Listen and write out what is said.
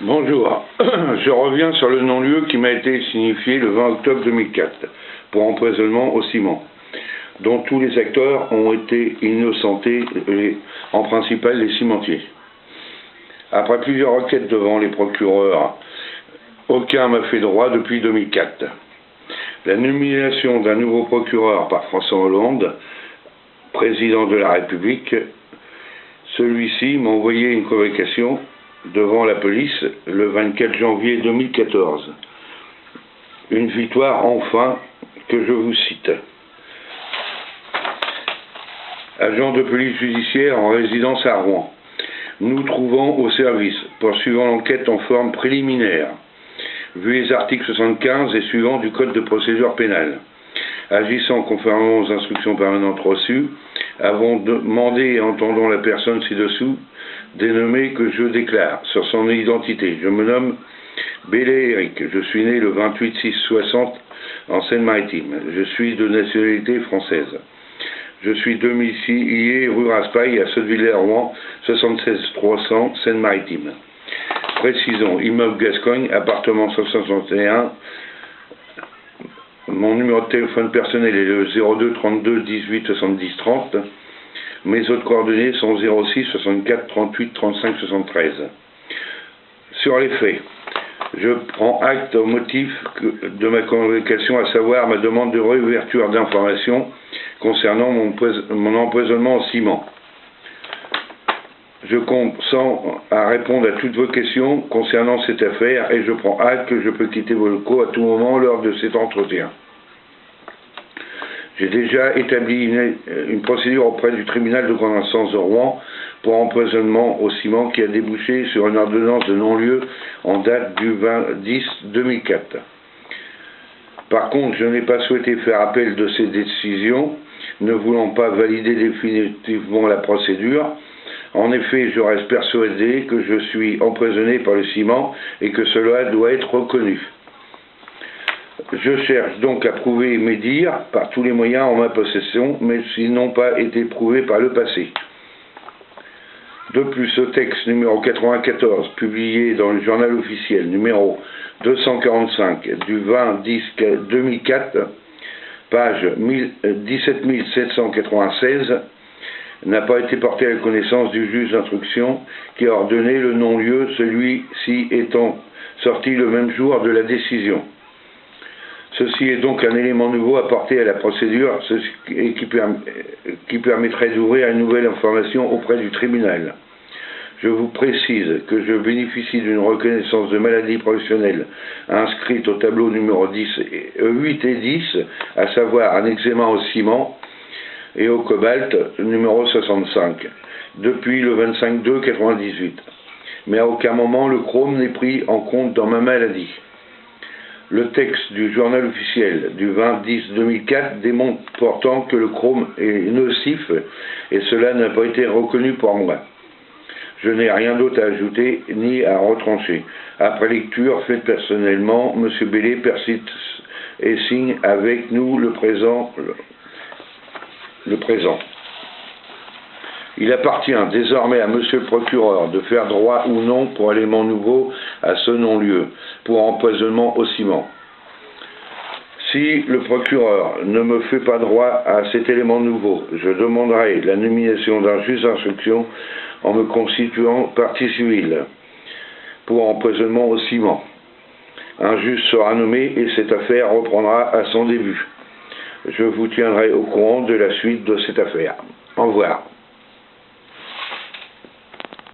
Bonjour, je reviens sur le non-lieu qui m'a été signifié le 20 octobre 2004 pour empoisonnement au ciment, dont tous les acteurs ont été innocentés, en principal les cimentiers. Après plusieurs requêtes devant les procureurs, aucun m'a fait droit depuis 2004. La nomination d'un nouveau procureur par François Hollande, président de la République, celui-ci m'a envoyé une convocation devant la police le 24 janvier 2014. Une victoire enfin que je vous cite. Agent de police judiciaire en résidence à Rouen. Nous trouvons au service, poursuivant l'enquête en forme préliminaire, vu les articles 75 et suivants du Code de procédure pénale. Agissant conformément aux instructions permanentes reçues, avons demandé et entendant la personne ci-dessous, dénommée que je déclare sur son identité. Je me nomme Bélé Éric. Je suis né le 28/6/60 en Seine-Maritime. Je suis de nationalité française. Je suis domicilié rue Raspail à Sottevillers-Rouen, 76 300 Seine-Maritime. Précisons, immeuble Gascogne, appartement 161. Mon numéro de téléphone personnel est le 02 32 18 70 30. Mes autres coordonnées sont 06 64 38 35 73. Sur les faits, je prends acte au motif de ma convocation, à savoir ma demande de réouverture d'informations concernant mon empoisonnement en ciment. Je consens à répondre à toutes vos questions concernant cette affaire et je prends acte que je peux quitter vos locaux à tout moment lors de cet entretien. J'ai déjà établi une procédure auprès du tribunal de grande instance de Rouen pour empoisonnement au ciment qui a débouché sur une ordonnance de non-lieu en date du 20-10-2004. Par contre, je n'ai pas souhaité faire appel de ces décisions, ne voulant pas valider définitivement la procédure. En effet, je reste persuadé que je suis empoisonné par le ciment et que cela doit être reconnu. Je cherche donc à prouver mes dires par tous les moyens en ma possession, mais s'ils n'ont pas été prouvés par le passé. De plus, ce texte numéro 94, publié dans le journal officiel numéro 245 du 20-10-2004, page 17 796, n'a pas été porté à la connaissance du juge d'instruction qui a ordonné le non-lieu, celui-ci étant sorti le même jour de la décision. Ceci est donc un élément nouveau apporté à la procédure et qui permettrait d'ouvrir une nouvelle information auprès du tribunal. Je vous précise que je bénéficie d'une reconnaissance de maladie professionnelle inscrite au tableau numéro 8 et 10, à savoir un eczéma au ciment et au cobalt numéro 65, depuis le 25/2/98. Mais à aucun moment le chrome n'est pris en compte dans ma maladie. Le texte du journal officiel du 20-10-2004 démontre pourtant que le chrome est nocif et cela n'a pas été reconnu pour moi. Je n'ai rien d'autre à ajouter ni à retrancher. Après lecture faite personnellement, M. Bélé persiste et signe avec nous le présent. Il appartient désormais à Monsieur le procureur de faire droit ou non pour élément nouveau à ce non-lieu, pour empoisonnement au ciment. Si le procureur ne me fait pas droit à cet élément nouveau, je demanderai la nomination d'un juge d'instruction en me constituant partie civile pour empoisonnement au ciment. Un juge sera nommé et cette affaire reprendra à son début. Je vous tiendrai au courant de la suite de cette affaire. Au revoir.